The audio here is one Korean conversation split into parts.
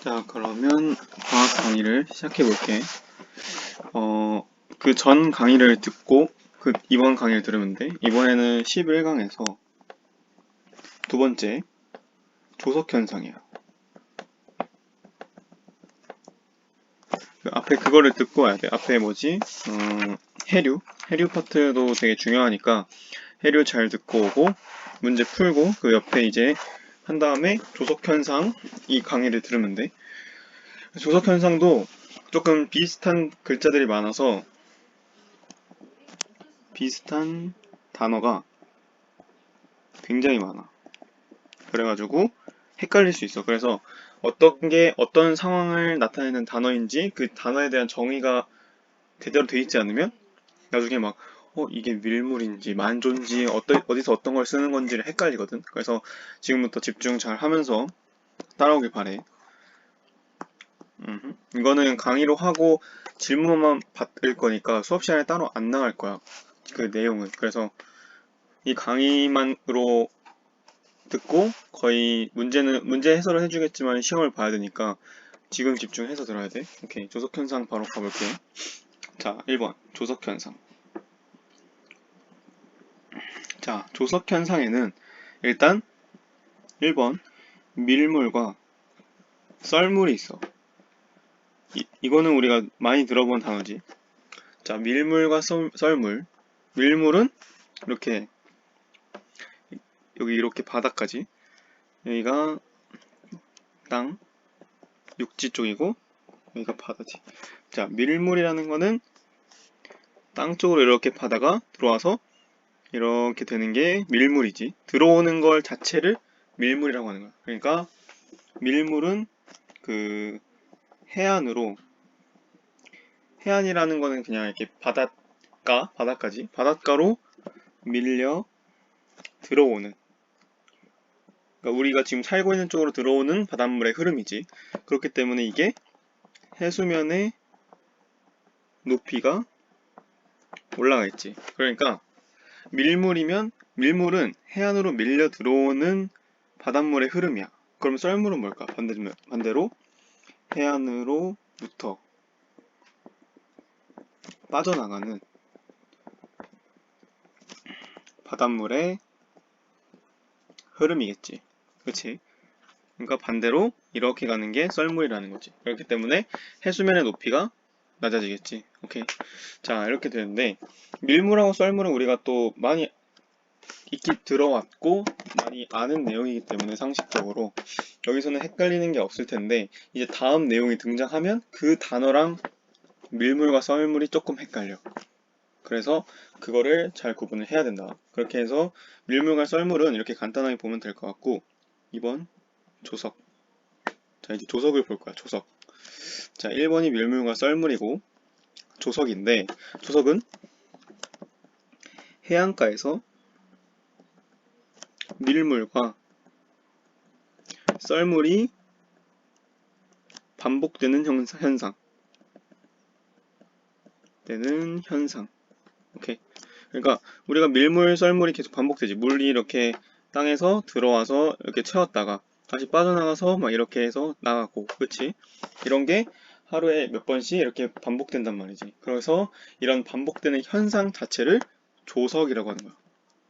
자, 그러면 과학 강의를 시작해 볼게. 그 전 강의를 듣고 이번 강의를 들으면 돼. 이번에는 11강에서 두 번째 조석 현상이야. 그 앞에 그거를 듣고 와야 돼. 앞에 뭐지? 해류 파트도 되게 중요하니까 해류 잘 듣고 오고 문제 풀고 그 옆에 이제 한 다음에 조석 현상 이 강의를 들으면 돼. 조석 현상도 조금 비슷한 글자들이 많아서 비슷한 단어가 굉장히 많아. 그래가지고 헷갈릴 수 있어. 그래서 어떤 게 어떤 상황을 나타내는 단어인지 그 단어에 대한 정의가 제대로 돼 있지 않으면 나중에 막 이게 밀물인지 만조인지 어디서 어떤 걸 쓰는 건지를 헷갈리거든. 그래서 지금부터 집중 잘 하면서 따라오길 바래. 이거는 강의로 하고 질문만 받을 거니까 수업 시간에 따로 안 나갈 거야. 그 내용은. 그래서 이 강의만으로 듣고 거의 문제 해설을 해주겠지만 시험을 봐야 되니까 지금 집중해서 들어야 돼. 오케이. 조석현상 바로 가볼게. 자, 1번. 조석현상. 자, 조석현상에는 일단 1번. 밀물과 썰물이 있어. 이거는 우리가 많이 들어본 단어지. 자, 밀물과 썰물. 밀물은 이렇게 여기 이렇게 바닥까지 여기가 땅 육지 쪽이고 여기가 바다지. 자, 밀물이라는 거는 땅 쪽으로 이렇게 바다가 들어와서 이렇게 되는 게 밀물이지. 들어오는 걸 자체를 밀물이라고 하는 거야. 그러니까 밀물은 그 해안이라는 거는 그냥 이렇게 바닷가로 밀려 들어오는, 그러니까 우리가 지금 살고 있는 쪽으로 들어오는 바닷물의 흐름이지. 그렇기 때문에 이게 해수면의 높이가 올라가 있지. 그러니까 밀물은 해안으로 밀려 들어오는 바닷물의 흐름이야. 그럼 썰물은 뭘까? 반대로 해안으로부터 빠져나가는 바닷물의 흐름이겠지. 그치? 그러니까 반대로 이렇게 가는 게 썰물이라는 거지. 그렇기 때문에 해수면의 높이가 낮아지겠지. 오케이. 자, 이렇게 되는데 밀물하고 썰물은 우리가 또 많이 익히 들어왔고 많이 아는 내용이기 때문에 상식적으로 여기서는 헷갈리는 게 없을 텐데 이제 다음 내용이 등장하면 그 단어랑 밀물과 썰물이 조금 헷갈려. 그래서 그거를 잘 구분을 해야 된다. 그렇게 해서 밀물과 썰물은 이렇게 간단하게 보면 될 것 같고 2번 조석. 자, 이제 조석을 볼 거야. 조석. 자, 1번이 밀물과 썰물이고 조석인데 조석은 해안가에서 밀물과 썰물이 반복되는 현상. 오케이. 그러니까 우리가 밀물, 썰물이 계속 반복되지. 물이 이렇게 땅에서 들어와서 이렇게 채웠다가 다시 빠져나가서 막 이렇게 해서 나가고, 그치? 이런 게 하루에 몇 번씩 이렇게 반복된단 말이지. 그래서 이런 반복되는 현상 자체를 조석이라고 하는 거야.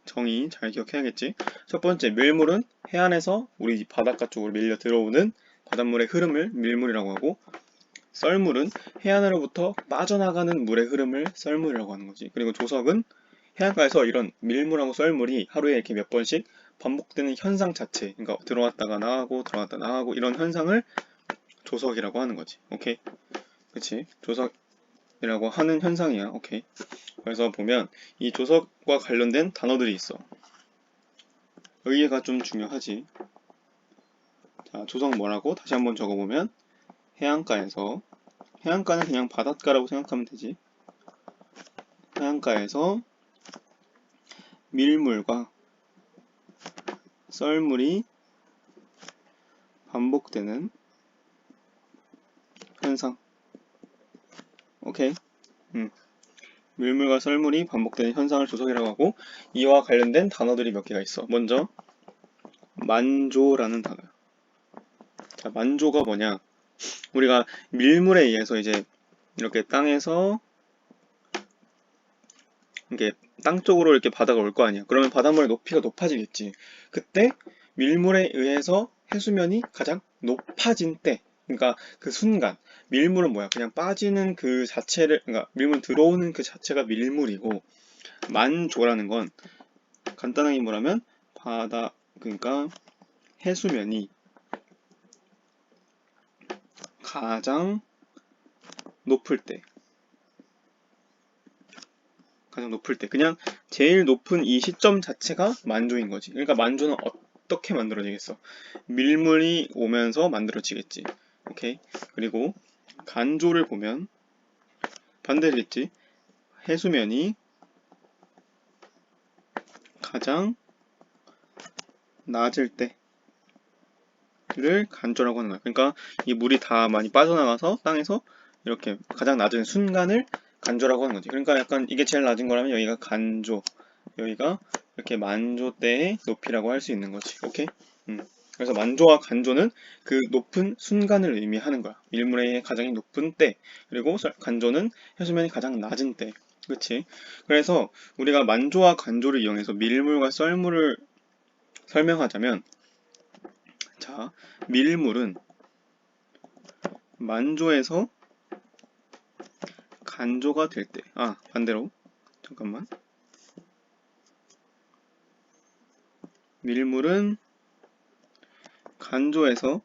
정의 잘 기억해야겠지? 첫 번째, 밀물은 해안에서 우리 바닷가 쪽으로 밀려 들어오는 바닷물의 흐름을 밀물이라고 하고, 썰물은 해안으로부터 빠져나가는 물의 흐름을 썰물이라고 하는 거지. 그리고 조석은 해안가에서 이런 밀물하고 썰물이 하루에 이렇게 몇 번씩 반복되는 현상 자체, 그러니까 들어왔다가 나가고 이런 현상을 조석이라고 하는 거지. 오케이? 그치? 조석이라고 하는 현상이야. 오케이? 그래서 보면 이 조석과 관련된 단어들이 있어. 여기가 좀 중요하지. 자, 조석 뭐라고? 다시 한번 적어보면 해안가는 그냥 바닷가라고 생각하면 되지. 해안가에서 밀물과 썰물이 반복되는 현상. 오케이. 밀물과 썰물이 반복되는 현상을 조석이라고 하고 이와 관련된 단어들이 몇 개가 있어. 먼저 만조라는 단어야. 자, 만조가 뭐냐? 우리가 밀물에 의해서 이제 이렇게 땅에서 이게 땅 쪽으로 이렇게 바다가 올 거 아니야. 그러면 바닷물의 높이가 높아지겠지. 그때 밀물에 의해서 해수면이 가장 높아진 때, 그러니까 그 순간, 밀물은 뭐야? 그냥 빠지는 그 자체를, 그러니까 밀물 들어오는 그 자체가 밀물이고, 만조라는 건 간단하게 뭐라면 바다, 그러니까 해수면이 가장 높을 때, 가장 높을 때, 그냥 제일 높은 이 시점 자체가 만조인 거지. 그러니까 만조는 어떻게 만들어지겠어? 밀물이 오면서 만들어지겠지. 오케이. 그리고 간조를 보면 반대겠지. 해수면이 가장 낮을 때를 간조라고 하는 거야. 그러니까 이 물이 다 많이 빠져나가서 땅에서 이렇게 가장 낮은 순간을 간조라고 하는 거지. 그러니까 약간 이게 제일 낮은 거라면 여기가 간조, 여기가 이렇게 만조 때의 높이라고 할 수 있는 거지. 오케이? 그래서 만조와 간조는 그 높은 순간을 의미하는 거야. 밀물의 가장 높은 때, 그리고 간조는 해수면이 가장 낮은 때. 그치? 그래서 우리가 만조와 간조를 이용해서 밀물과 썰물을 설명하자면, 자, 밀물은 만조에서 간조가 될 때, 반대로, 잠깐만. 밀물은 간조에서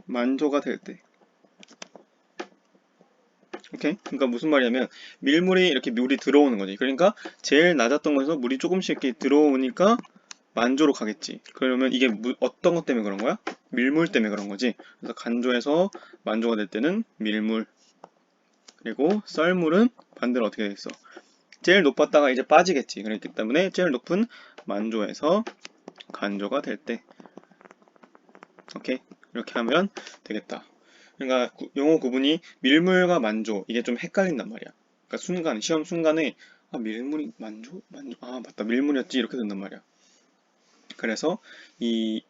만조가 될 때. 오케이? 그러니까 무슨 말이냐면 밀물이 이렇게 물이 들어오는 거지. 그러니까 제일 낮았던 곳에서 물이 조금씩 이렇게 들어오니까 만조로 가겠지. 그러면 이게 어떤 것 때문에 그런 거야? 밀물 때문에 그런 거지. 그래서 간조에서 만조가 될 때는 밀물. 그리고 썰물은 반대로 어떻게 되겠어? 제일 높았다가 이제 빠지겠지. 그렇기 때문에 제일 높은 만조에서 간조가 될 때. 오케이? 이렇게 하면 되겠다. 그러니까 용어 구분이 밀물과 만조 이게 좀 헷갈린단 말이야. 그러니까 순간 시험 순간에 밀물이 만조 맞다 밀물이었지 이렇게 된단 말이야. 그래서 이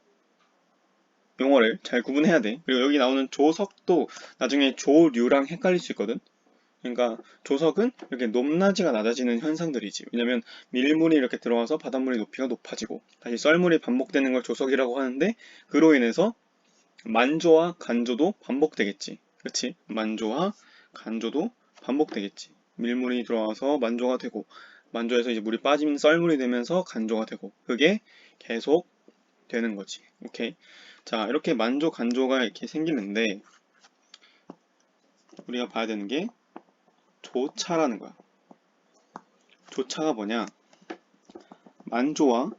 용어를 잘 구분해야 돼. 그리고 여기 나오는 조석도 나중에 조류랑 헷갈릴 수 있거든. 그러니까 조석은 이렇게 높낮이가 낮아지는 현상들이지. 왜냐면 밀물이 이렇게 들어와서 바닷물의 높이가 높아지고 다시 썰물이 반복되는 걸 조석이라고 하는데 그로 인해서 만조와 간조도 반복되겠지. 그치? 만조와 간조도 반복되겠지. 밀물이 들어와서 만조가 되고 만조에서 이제 물이 빠지면 썰물이 되면서 간조가 되고 그게 계속 되는 거지. 오케이? 자, 이렇게 만조, 간조가 이렇게 생기는데 우리가 봐야 되는 게 조차라는 거야. 조차가 뭐냐? 만조와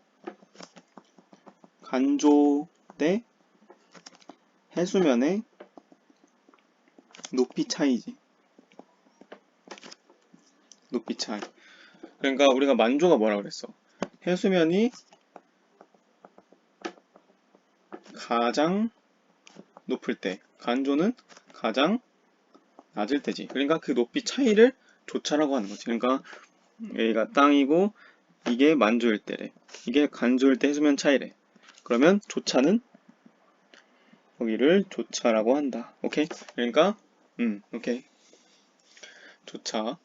간조 때 해수면의 높이 차이지. 높이 차이. 그러니까 우리가 만조가 뭐라 그랬어? 해수면이 가장 높을 때, 간조는 가장 낮을 때지. 그러니까 그 높이 차이를 조차라고 하는 거지. 그러니까 여기가 땅이고 이게 만조일 때래. 이게 간조일 때 해수면 차이래. 그러면 조차는 여기를 조차라고 한다. 오케이? 그러니까 오케이. 조차.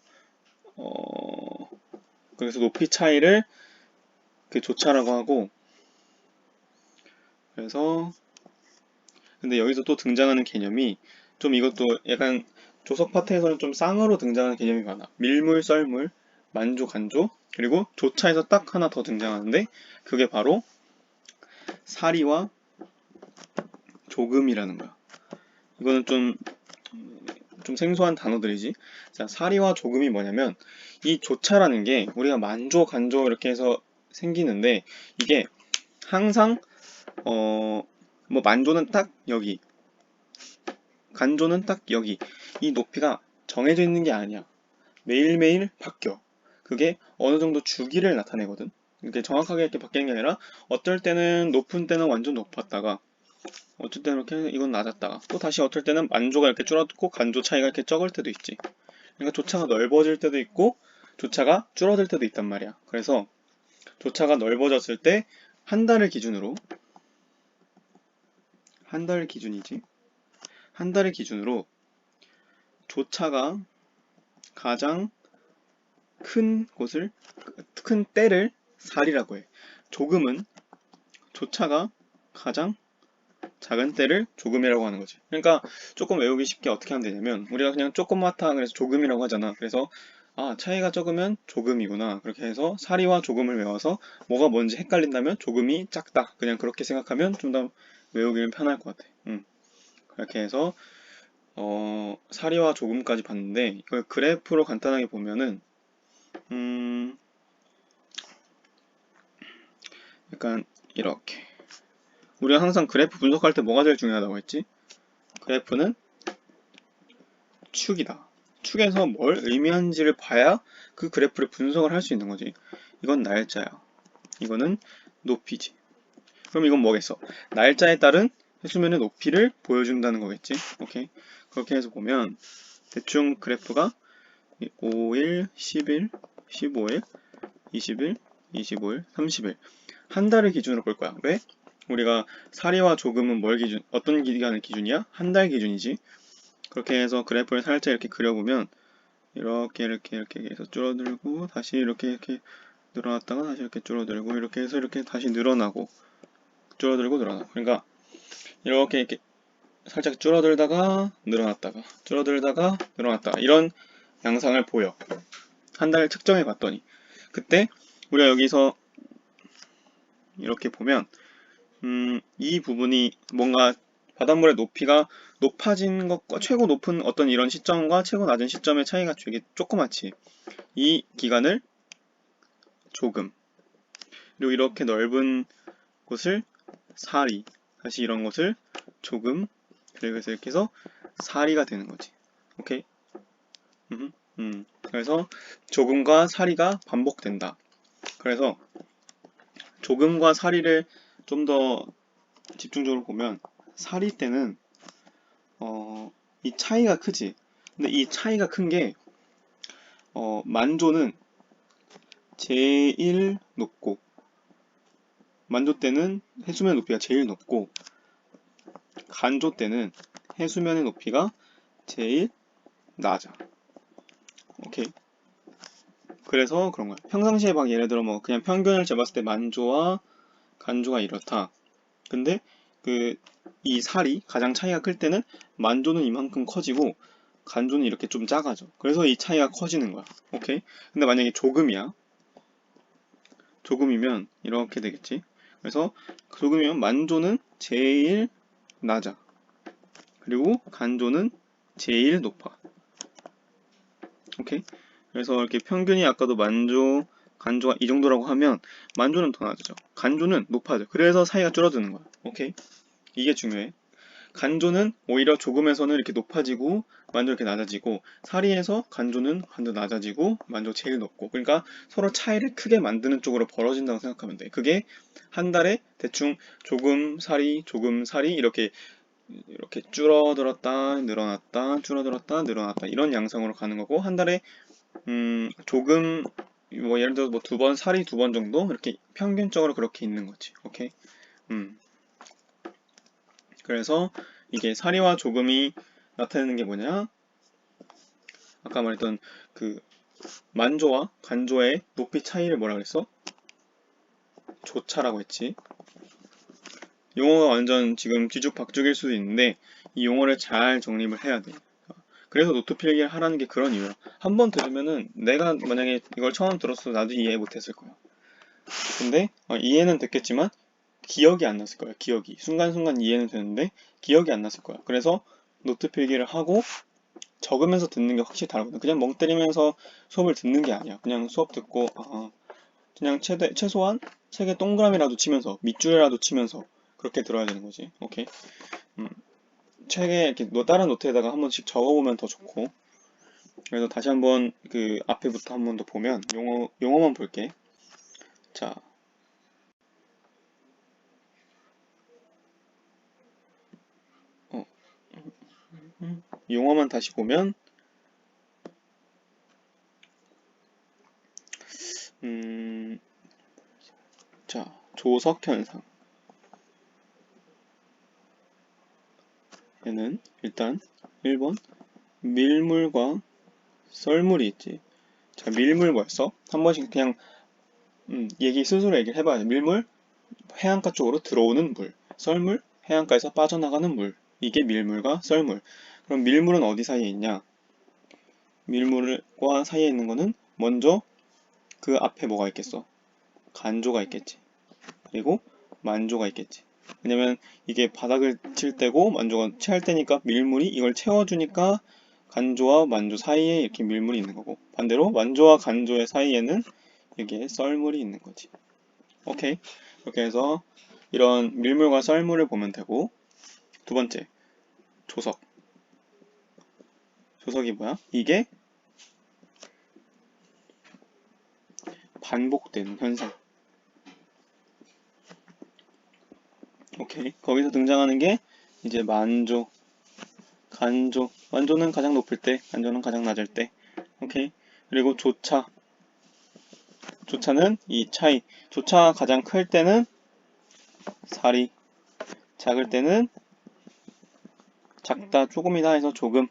그래서 높이 차이를 그 조차라고 하고 그래서 근데 여기서 또 등장하는 개념이 좀 이것도 약간 조석 파트에서는 좀 쌍으로 등장하는 개념이 많아. 밀물, 썰물, 만조, 간조, 그리고 조차에서 딱 하나 더 등장하는데 그게 바로 사리와 조금이라는 거야. 이거는 좀 생소한 단어들이지. 자, 사리와 조금이 뭐냐면 이 조차라는 게 우리가 만조, 간조 이렇게 해서 생기는데 이게 항상 뭐 만조는 딱 여기, 간조는 딱 여기. 이 높이가 정해져 있는 게 아니야. 매일매일 바뀌어. 그게 어느 정도 주기를 나타내거든. 이렇게 정확하게 이렇게 바뀌는 게 아니라 어떨 때는 높은 때는 완전 높았다가 어쩔 때는 이렇게 이건 낮았다가 또 다시 어떨 때는 만조가 이렇게 줄어들고 간조 차이가 이렇게 적을 때도 있지. 그러니까 조차가 넓어질 때도 있고 조차가 줄어들 때도 있단 말이야. 그래서 조차가 넓어졌을 때 한 달을 기준으로 한 달 기준이지. 한 달을 기준으로 조차가 가장 큰 때를 살이라고 해. 조금은 조차가 가장 작은 때를 조금이라고 하는 거지. 그러니까 조금 외우기 쉽게 어떻게 하면 되냐면, 우리가 그냥 조그맣다 그래서 조금이라고 하잖아. 그래서 차이가 적으면 조금이구나, 그렇게 해서 사리와 조금을 외워서 뭐가 뭔지 헷갈린다면 조금이 작다, 그냥 그렇게 생각하면 좀 더 외우기는 편할 것 같아. 그렇게 해서 사리와 조금까지 봤는데, 이걸 그래프로 간단하게 보면은 약간 이렇게, 우리가 항상 그래프 분석할 때 뭐가 제일 중요하다고 했지? 그래프는 축이다. 축에서 뭘 의미하는지를 봐야 그 그래프를 분석을 할 수 있는 거지. 이건 날짜야. 이거는 높이지. 그럼 이건 뭐겠어? 날짜에 따른 해수면의 높이를 보여준다는 거겠지. 오케이. 그렇게 해서 보면 대충 그래프가 5일, 10일, 15일, 20일, 25일, 30일 한 달을 기준으로 볼 거야. 왜? 우리가 사리와 조금은 어떤 기간의 기준이야? 한 달 기준이지. 그렇게 해서 그래프를 살짝 이렇게 그려보면 이렇게 해서 줄어들고 다시 이렇게 늘어났다가 다시 이렇게 줄어들고 이렇게 해서 이렇게 다시 늘어나고 줄어들고 늘어나고, 그러니까 이렇게 살짝 줄어들다가 늘어났다가 줄어들다가 늘어났다가 이런 양상을 보여. 한 달을 측정해 봤더니, 그때 우리가 여기서 이렇게 보면 이 부분이 뭔가 바닷물의 높이가 높아진 것과 최고 높은 어떤 이런 시점과 최고 낮은 시점의 차이가 되게 조그맣지. 이 기간을 조금, 그리고 이렇게 넓은 곳을 사리, 다시 이런 곳을 조금, 그리고 이렇게 해서 사리가 되는 거지. 오케이? 그래서 조금과 사리가 반복된다. 그래서 조금과 사리를 좀 더 집중적으로 보면, 사리 때는 이 차이가 크지. 근데 이 차이가 큰 게 만조는 제일 높고, 만조 때는 해수면 높이가 제일 높고, 간조 때는 해수면의 높이가 제일 낮아. 오케이. 그래서 그런 거야. 평상시에 막 예를 들어 뭐 그냥 평균을 재봤을 때 만조와 간조가 이렇다. 근데 이 살이 가장 차이가 클 때는 만조는 이만큼 커지고 간조는 이렇게 좀 작아져. 그래서 이 차이가 커지는 거야. 오케이? 근데 만약에 조금이야. 조금이면 이렇게 되겠지. 그래서 조금이면 만조는 제일 낮아. 그리고 간조는 제일 높아. 오케이? 그래서 이렇게 평균이 아까도 만조, 간조가 이 정도라고 하면 만조는 더 낮아져. 간조는 높아져. 그래서 사이가 줄어드는 거야. 오케이? 이게 중요해. 간조는 오히려 조금에서는 이렇게 높아지고 만조 이렇게 낮아지고, 사리에서 간조 낮아지고 만조 제일 높고, 그러니까 서로 차이를 크게 만드는 쪽으로 벌어진다고 생각하면 돼. 그게 한 달에 대충 조금 사리 이렇게 줄어들었다 늘어났다 줄어들었다 늘어났다 이런 양상으로 가는 거고, 한 달에 조금, 뭐 예를 들어서 뭐 두 번 사리 두 번 정도 이렇게 평균적으로 그렇게 있는 거지. 오케이. 그래서 이게 사리와 조금이 나타내는 게 뭐냐? 아까 말했던 그 만조와 간조의 높이 차이를 뭐라 그랬어? 조차라고 했지. 용어가 완전 지금 뒤죽박죽일 수도 있는데 이 용어를 잘 정립을 해야 돼. 그래서 노트 필기를 하라는 게 그런 이유야. 한 번 들으면은 내가 만약에 이걸 처음 들었어도 나도 이해 못했을 거야. 근데 이해는 됐겠지만 기억이 안 났을 거야. 기억이 순간순간 이해는 되는데 기억이 안 났을 거야. 그래서 노트 필기를 하고 적으면서 듣는 게 확실히 다르거든. 그냥 멍 때리면서 수업을 듣는 게 아니야. 그냥 수업 듣고 그냥 최소한 책에 동그라미라도 치면서 밑줄이라도 치면서 그렇게 들어야 되는 거지. 오케이. 책에 이렇게 다른 노트에다가 한 번씩 적어보면 더 좋고. 그래서 다시 한번 그 앞에부터 한 번 더 보면 용어만 볼게. 자, 용어만 다시 보면 조석 현상. 얘는 일단 1번 밀물과 썰물이 있지. 자, 밀물 뭐였어? 한 번씩 그냥 스스로 얘기를 해봐야 돼. 밀물, 해안가 쪽으로 들어오는 물. 썰물, 해안가에서 빠져나가는 물. 이게 밀물과 썰물. 그럼 밀물은 어디 사이에 있냐? 밀물과 사이에 있는 거는 먼저 그 앞에 뭐가 있겠어? 간조가 있겠지. 그리고 만조가 있겠지. 왜냐면 이게 바닥을 칠 때고 만조가 채할 때니까 밀물이 이걸 채워주니까 간조와 만조 사이에 이렇게 밀물이 있는 거고, 반대로 만조와 간조의 사이에는 여기에 썰물이 있는 거지. 오케이. 이렇게 해서 이런 밀물과 썰물을 보면 되고, 두 번째 조석. 조석이 뭐야? 이게 반복되는 현상. 오케이. 거기서 등장하는 게 이제 만조, 간조. 만조는 가장 높을 때, 간조는 가장 낮을 때. 오케이. 그리고 조차. 조차는 이 차이. 조차가 가장 클 때는 사리, 작을 때는 작다, 조금이다 해서 조금.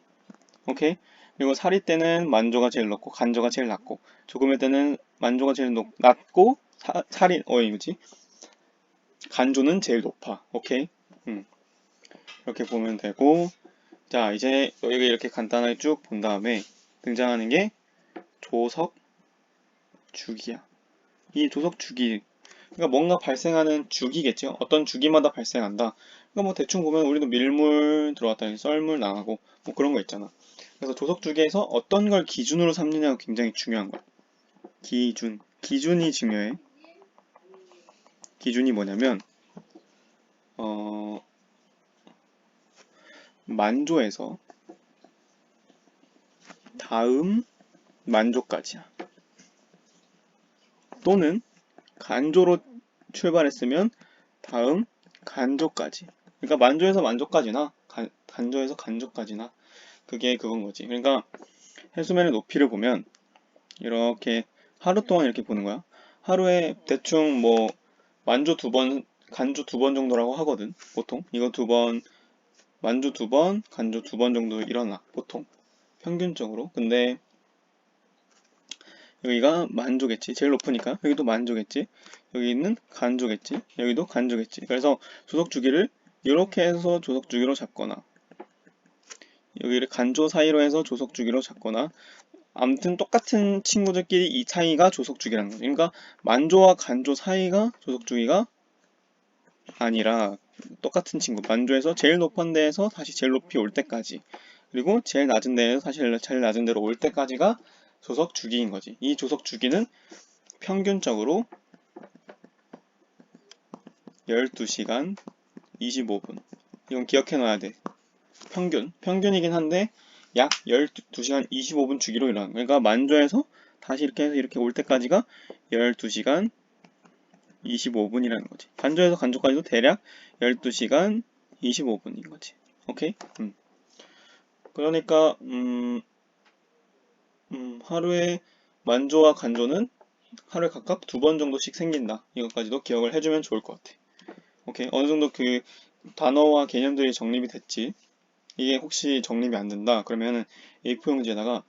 오케이. 그리고 사리 때는 만조가 제일 높고 간조가 제일 낮고, 조금일 때는 만조가 제일 낮고 사리 뭐지? 간조는 제일 높아. 오케이. 이렇게 보면 되고, 자 이제 여기 이렇게 간단하게 쭉 본 다음에 등장하는 게 조석 주기야. 이 조석 주기, 그러니까 뭔가 발생하는 주기겠죠. 어떤 주기마다 발생한다. 그러니까 뭐 대충 보면 우리도 밀물 들어왔다, 썰물 나가고 뭐 그런 거 있잖아. 그래서 조석 주기에서 어떤 걸 기준으로 삼느냐가 굉장히 중요한 거야. 기준이 중요해. 기준이 뭐냐면 만조에서 다음 만조까지야. 또는 간조로 출발했으면 다음 간조까지. 그러니까 만조에서 만조까지나 간조에서 간조까지나, 그게 그건 거지. 그러니까 해수면의 높이를 보면 이렇게 하루 동안 이렇게 보는 거야. 하루에 대충 뭐 만조 2번, 간조 2번 정도라고 하거든. 보통 이거 2번, 만조 2번, 간조 2번 정도 일어나 보통 평균적으로. 근데 여기가 만조겠지. 제일 높으니까. 여기도 만조겠지. 여기는 간조겠지. 여기도 간조겠지. 그래서 조석 주기를 이렇게 해서 조석 주기로 잡거나, 여기를 간조 사이로 해서 조석 주기로 잡거나, 아무튼 똑같은 친구들끼리 이 차이가 조석 주기라는 거죠. 그러니까 만조와 간조 사이가 조석 주기가 아니라 똑같은 친구. 만조에서 제일 높은 데에서 다시 제일 높이 올 때까지, 그리고 제일 낮은 데에서 다시 제일 낮은 데로 올 때까지가 조석 주기인 거지. 이 조석 주기는 평균적으로 12시간 25분. 이건 기억해 놔야 돼. 평균이긴 한데 약 12시간 25분 주기로 일어나는 거야. 그러니까 만조에서 다시 이렇게 해서 이렇게 올 때까지가 12시간 25분이라는 거지. 간조에서 간조까지도 대략 12시간 25분인 거지. 오케이? 그러니까 하루에 만조와 간조는 하루에 각각 2번 정도씩 생긴다. 이것까지도 기억을 해주면 좋을 것 같아. 오케이. 어느 정도 그 단어와 개념들이 정립이 됐지. 이게 혹시 정립이 안 된다 그러면은 A4용지에다가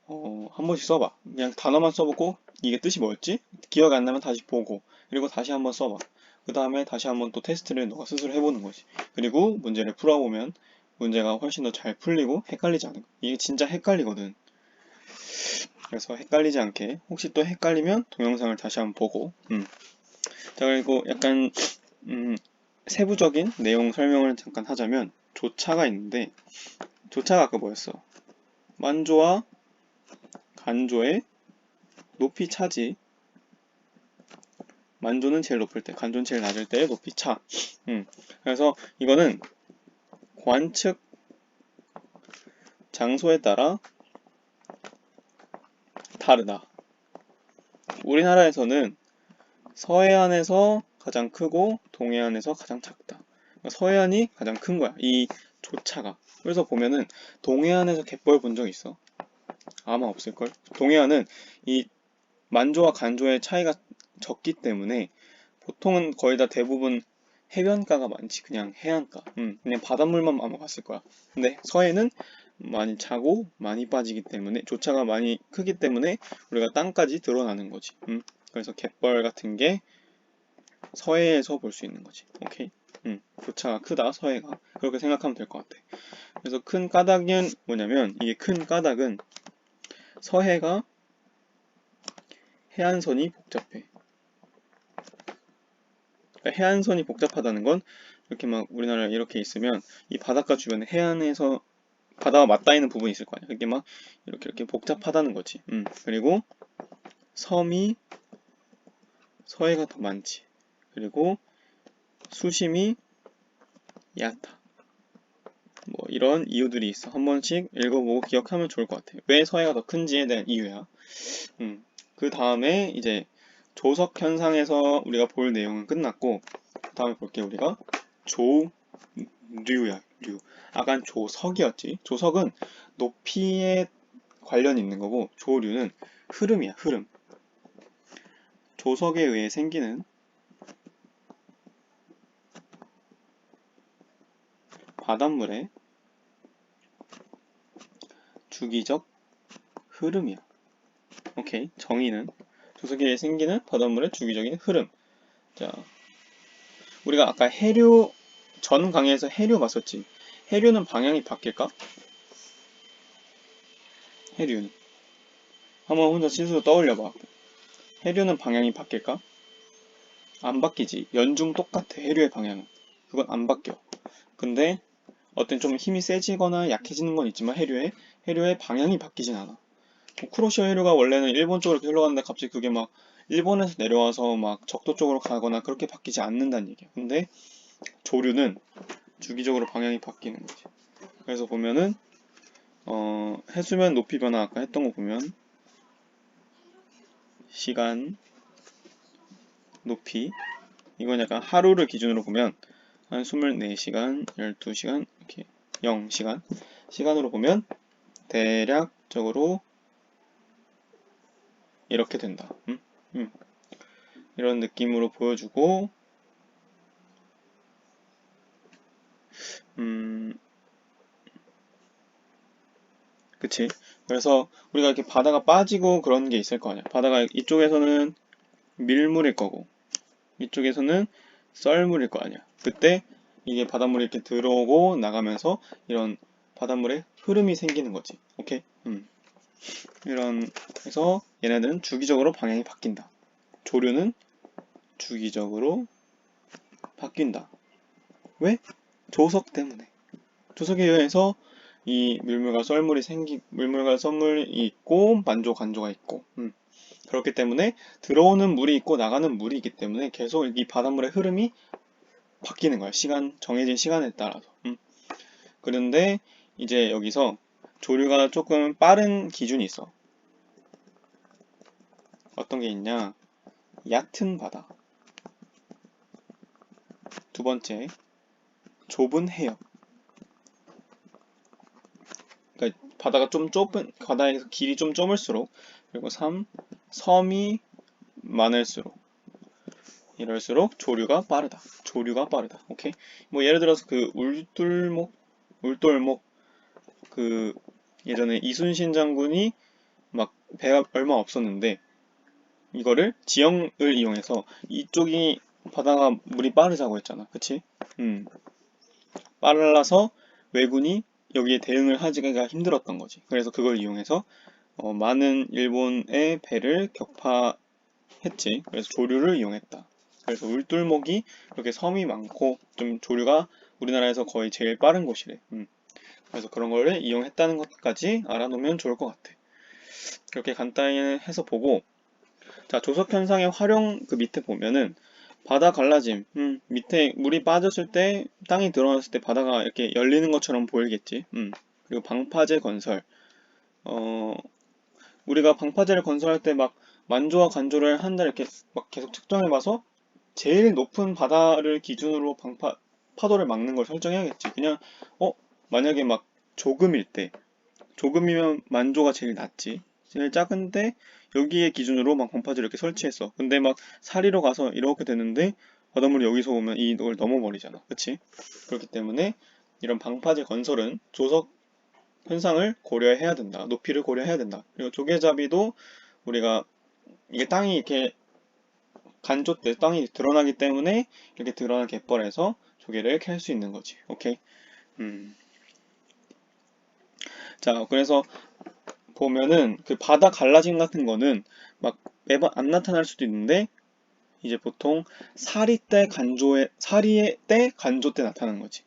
한 번씩 써봐. 그냥 단어만 써보고 이게 뜻이 뭐였지? 기억이 안 나면 다시 보고, 그리고 다시 한번 써봐. 그 다음에 다시 한번 또 테스트를 너가 스스로 해보는 거지. 그리고 문제를 풀어보면 문제가 훨씬 더 잘 풀리고 헷갈리지 않은 거야. 이게 진짜 헷갈리거든. 그래서 헷갈리지 않게, 혹시 또 헷갈리면 동영상을 다시 한번 보고. 자, 그리고 약간 세부적인 내용 설명을 잠깐 하자면, 조차가 있는데, 조차가 아까 뭐였어? 만조와 간조의 높이 차지. 만조는 제일 높을 때, 간조는 제일 낮을 때의 높이 차. 그래서 이거는 관측 장소에 따라 다르다. 우리나라에서는 서해안에서 가장 크고 동해안에서 가장 작다. 그러니까 서해안이 가장 큰 거야, 이 조차가. 그래서 보면은 동해안에서 갯벌 본 적 있어? 아마 없을걸? 동해안은 이 만조와 간조의 차이가 적기 때문에 보통은 거의 다 대부분 해변가가 많지. 그냥 해안가. 그냥 바닷물만 아마 갔을 거야. 근데 서해는 많이 차고 많이 빠지기 때문에 조차가 많이 크기 때문에 우리가 땅까지 드러나는 거지. 그래서 갯벌 같은 게 서해에서 볼 수 있는 거지. 오케이. 조차가 크다 서해가. 그렇게 생각하면 될 것 같아. 그래서 큰 까닭은 뭐냐면 이게 큰 까닭은 서해가 해안선이 복잡해. 그러니까 해안선이 복잡하다는 건 이렇게 막 우리나라 이렇게 있으면 이 바닷가 주변에 해안에서 바다가 맞닿아 있는 부분이 있을 거 아니야. 그게 막 이렇게 복잡하다는 거지. 그리고 섬이 서해가 더 많지. 그리고 수심이 얕아. 뭐 이런 이유들이 있어. 한 번씩 읽어보고 기억하면 좋을 것 같아. 왜 서해가 더 큰지에 대한 이유야. 그 다음에 이제 조석 현상에서 우리가 볼 내용은 끝났고, 그 다음에 볼게 우리가 조류야. 류. 아간 조석이었지. 조석은 높이에 관련이 있는 거고, 조류는 흐름이야. 흐름. 조석에 의해 생기는 바닷물의 주기적 흐름이야. 오케이. 정의는 조석에 의해 생기는 바닷물의 주기적인 흐름. 자, 우리가 아까 해류 전 강의에서 해류 봤었지. 해류는 방향이 바뀔까? 해류는 한번 혼자 스스로 떠올려봐. 해류는 방향이 바뀔까? 안 바뀌지. 연중 똑같아. 해류의 방향은. 그건 안 바뀌어. 근데 어떤 좀 힘이 세지거나 약해지는 건 있지만 해류의 방향이 바뀌진 않아. 뭐 쿠로시오 해류가 원래는 일본 쪽으로 이렇게 흘러갔는데 갑자기 그게 막 일본에서 내려와서 막 적도 쪽으로 가거나 그렇게 바뀌지 않는다는 얘기야. 근데 조류는 주기적으로 방향이 바뀌는 거지. 그래서 보면은 해수면 높이 변화 아까 했던 거 보면 시간, 높이 이건 약간 하루를 기준으로 보면 한 24시간, 12시간 이렇게 0시간 시간으로 보면 대략적으로 이렇게 된다. 이런 느낌으로 보여주고 그치? 그래서 우리가 이렇게 바다가 빠지고 그런 게 있을 거 아니야. 바다가 이쪽에서는 밀물일 거고 이쪽에서는 썰물일 거 아니야. 그때 이게 바닷물이 이렇게 들어오고 나가면서 이런 바닷물에 흐름이 생기는 거지. 오케이? 이런 해서 얘네들은 주기적으로 방향이 바뀐다. 조류는 주기적으로 바뀐다. 왜? 조석 때문에. 조석에 의해서 이 물물과 썰물이 있고 만조 간조가 있고 그렇기 때문에 들어오는 물이 있고 나가는 물이 있기 때문에 계속 이 바닷물의 흐름이 바뀌는 거야. 정해진 시간에 따라서. 그런데 이제 여기서 조류가 조금 빠른 기준이 있어. 어떤 게 있냐? 얕은 바다. 두 번째, 좁은 해역. 그러니까 바다에서 길이 좀 좁을수록, 그리고 3, 섬이 많을수록, 이럴수록 조류가 빠르다. 오케이? 뭐 예를 들어서 그 울돌목, 그 예전에 이순신 장군이 막 배가 얼마 없었는데 이거를 지형을 이용해서 이쪽이 바다가 물이 빠르자고 했잖아. 그치? 빨라서 왜군이 여기에 대응을 하기가 힘들었던 거지. 그래서 그걸 이용해서 많은 일본의 배를 격파했지. 그래서 조류를 이용했다. 그래서 울돌목이 그렇게 섬이 많고 좀 조류가 우리나라에서 거의 제일 빠른 곳이래. 그래서 그런 거를 이용했다는 것까지 알아놓으면 좋을 것 같아. 그렇게 간단히 해서 보고 자, 조석 현상의 활용 그 밑에 보면은 바다 갈라짐. 밑에 물이 빠졌을 때 땅이 드러났을 때 바다가 이렇게 열리는 것처럼 보이겠지. 그리고 방파제 건설. 우리가 방파제를 건설할 때 막 만조와 간조를 한다 이렇게 막 계속 측정해봐서 제일 높은 바다를 기준으로 파도를 막는 걸 설정해야겠지. 그냥 만약에 막 조금이면 만조가 제일 낮지. 제일 작은데 여기에 기준으로 막 방파제를 이렇게 설치했어. 근데 막 사리로 가서 이렇게 되는데 바닷물이 여기서 오면 이걸 넘어버리잖아. 그치? 그렇기 때문에 이런 방파제 건설은 조석 현상을 고려해야 된다. 높이를 고려해야 된다. 그리고 조개잡이도 우리가 이게 땅이 이렇게 간조 때 땅이 드러나기 때문에 이렇게 드러난 갯벌에서 조개를 캘 수 있는 거지. 오케이? 자, 그래서 보면은 그 바다 갈라짐 같은 거는 막 매번 안 나타날 수도 있는데 이제 보통 사리 때 간조 때 나타나는 거지.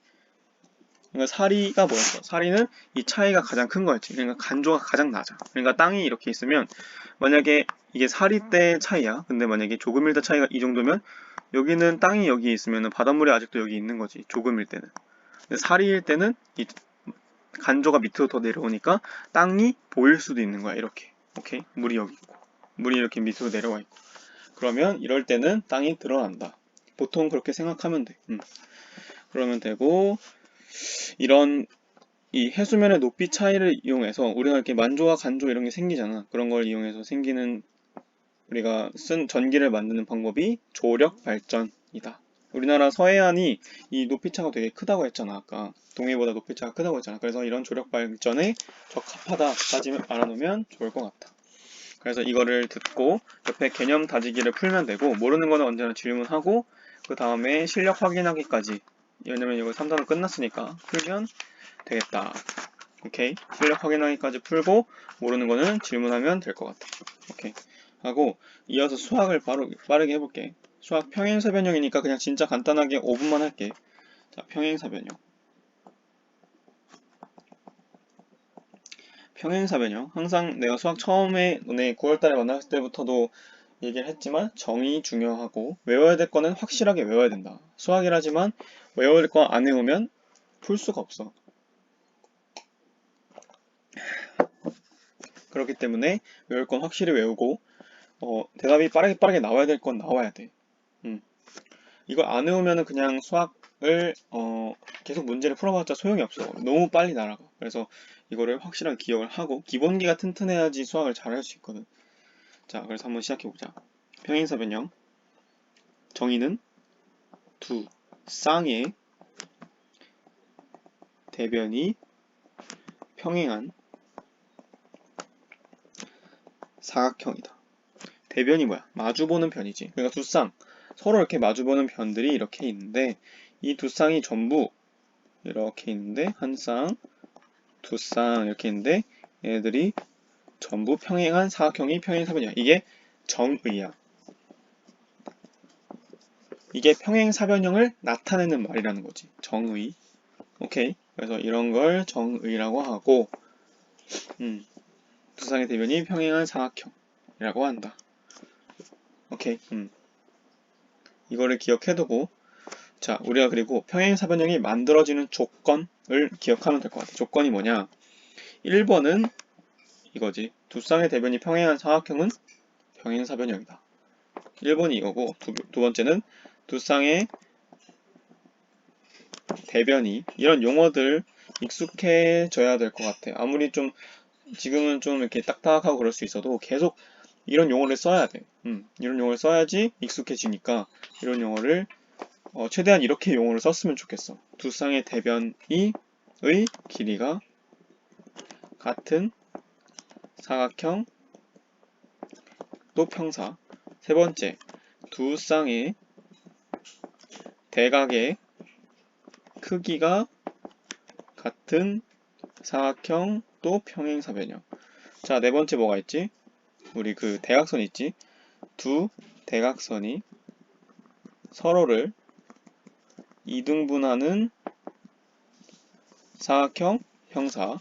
그러니까 사리가 뭐였어? 사리는 이 차이가 가장 큰 거였지. 그러니까 간조가 가장 낮아. 그러니까 땅이 이렇게 있으면 만약에 이게 사리 때 차이야. 근데 만약에 조금일 때 차이가 이 정도면 여기는 땅이 여기 있으면 바닷물이 아직도 여기 있는 거지. 조금일 때는. 근데 사리일 때는 이 간조가 밑으로 더 내려오니까 땅이 보일 수도 있는 거야. 이렇게. 오케이? 물이 여기 있고. 물이 이렇게 밑으로 내려와 있고. 그러면 이럴 때는 땅이 드러난다. 보통 그렇게 생각하면 돼. 그러면 되고 이런 이 해수면의 높이 차이를 이용해서 우리가 이렇게 만조와 간조 이런 게 생기잖아. 그런 걸 이용해서 생기는 우리가 쓴 전기를 만드는 방법이 조력 발전이다. 우리나라 서해안이 이 높이차가 되게 크다고 했잖아. 아까 동해보다 높이차가 크다고 했잖아. 그래서 이런 조력 발전에 적합하다까지 알아놓으면 좋을 것 같다. 그래서 이거를 듣고 옆에 개념 다지기를 풀면 되고 모르는 거는 언제나 질문하고 그 다음에 실력 확인하기까지 왜냐면 이거 3단원 끝났으니까 풀면 되겠다. 오케이? 실력 확인하기까지 풀고 모르는 거는 질문하면 될 것 같아. 오케이. 하고 이어서 수학을 빠르게 해볼게. 수학 평행사변형이니까 그냥 진짜 간단하게 5분만 할게. 자, 평행사변형. 평행사변형. 항상 내가 수학 처음에 너네 9월달에 만났을 때부터도 얘기를 했지만 정의 중요하고 외워야 될 거는 확실하게 외워야 된다. 수학이라지만 외워야 될 거 안 외우면 풀 수가 없어. 그렇기 때문에 외울 건 확실히 외우고 대답이 빠르게 나와야 될 건 나와야 돼. 이걸 안 외우면은 그냥 수학을 계속 문제를 풀어봤자 소용이 없어. 너무 빨리 날아가. 그래서 이거를 확실하게 기억을 하고 기본기가 튼튼해야지 수학을 잘 할 수 있거든. 자, 그래서 한번 시작해보자. 평행사변형 정의는 두 쌍의 대변이 평행한 사각형이다. 대변이 뭐야? 마주보는 변이지. 그러니까 두 쌍, 서로 이렇게 마주보는 변들이 이렇게 있는데 이 두 쌍이 전부 이렇게 있는데 한 쌍, 두 쌍 이렇게 있는데 얘네들이 전부 평행한 사각형이 평행사변이야. 이게 정의야. 이게 평행사변형을 나타내는 말이라는 거지. 정의. 오케이. 그래서 이런 걸 정의라고 하고 두 쌍의 대변이 평행한 사각형이라고 한다. 오케이. 이거를 기억해두고 자, 우리가 그리고 평행사변형이 만들어지는 조건을 기억하면 될 것 같아. 조건이 뭐냐? 1번은 이거지. 두 쌍의 대변이 평행한 사각형은 평행사변형이다. 1번이 이거고 두 번째는 두 쌍의 대변이 이런 용어들 익숙해져야 될 것 같아. 아무리 좀 지금은 좀 이렇게 딱딱하고 그럴 수 있어도 계속 이런 용어를 써야 돼. 이런 용어를 써야지 익숙해지니까 이런 용어를 최대한 이렇게 용어를 썼으면 좋겠어. 두 쌍의 대변의 길이가 같은 사각형 또 평사. 세 번째, 두 쌍의 대각의 크기가 같은 사각형 또 평행사변형. 자, 네 번째 뭐가 있지? 우리 그 대각선 있지? 두 대각선이 서로를 이등분하는 사각형 평사.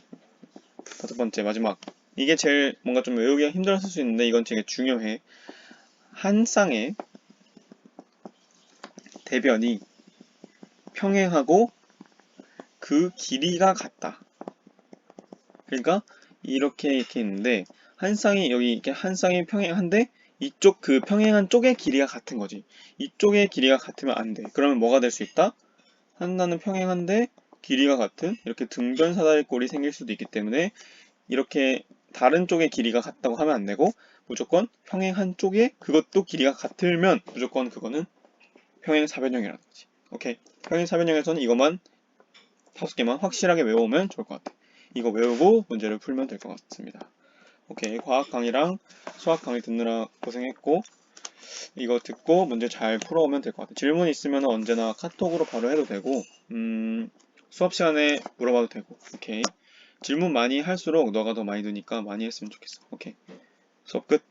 다섯 번째 마지막. 이게 제일 뭔가 좀 외우기가 힘들었을 수 있는데 이건 되게 중요해. 한 쌍의 대변이 평행하고 그 길이가 같다. 그러니까 이렇게 있는데 한 쌍이 여기 이렇게 한 쌍이 평행한데 이쪽 그 평행한 쪽의 길이가 같은 거지. 이쪽의 길이가 같으면 안 돼. 그러면 뭐가 될 수 있다? 하나는 평행한데 길이가 같은 이렇게 등변사다리 꼴이 생길 수도 있기 때문에 이렇게 다른 쪽의 길이가 같다고 하면 안 되고 무조건 평행한 쪽에 그것도 길이가 같으면 무조건 그거는 평행사변형이라든지. 오케이. 평행사변형에서는 이것만 5개만 확실하게 외워오면 좋을 것 같아. 이거 외우고 문제를 풀면 될 것 같습니다. 오케이. 과학 강의랑 수학 강의 듣느라 고생했고, 이거 듣고 문제 잘 풀어오면 될 것 같아. 질문 있으면 언제나 카톡으로 바로 해도 되고, 수업 시간에 물어봐도 되고. 오케이. 질문 많이 할수록 너가 더 많이 드니까 많이 했으면 좋겠어. 오케이. 수업 끝.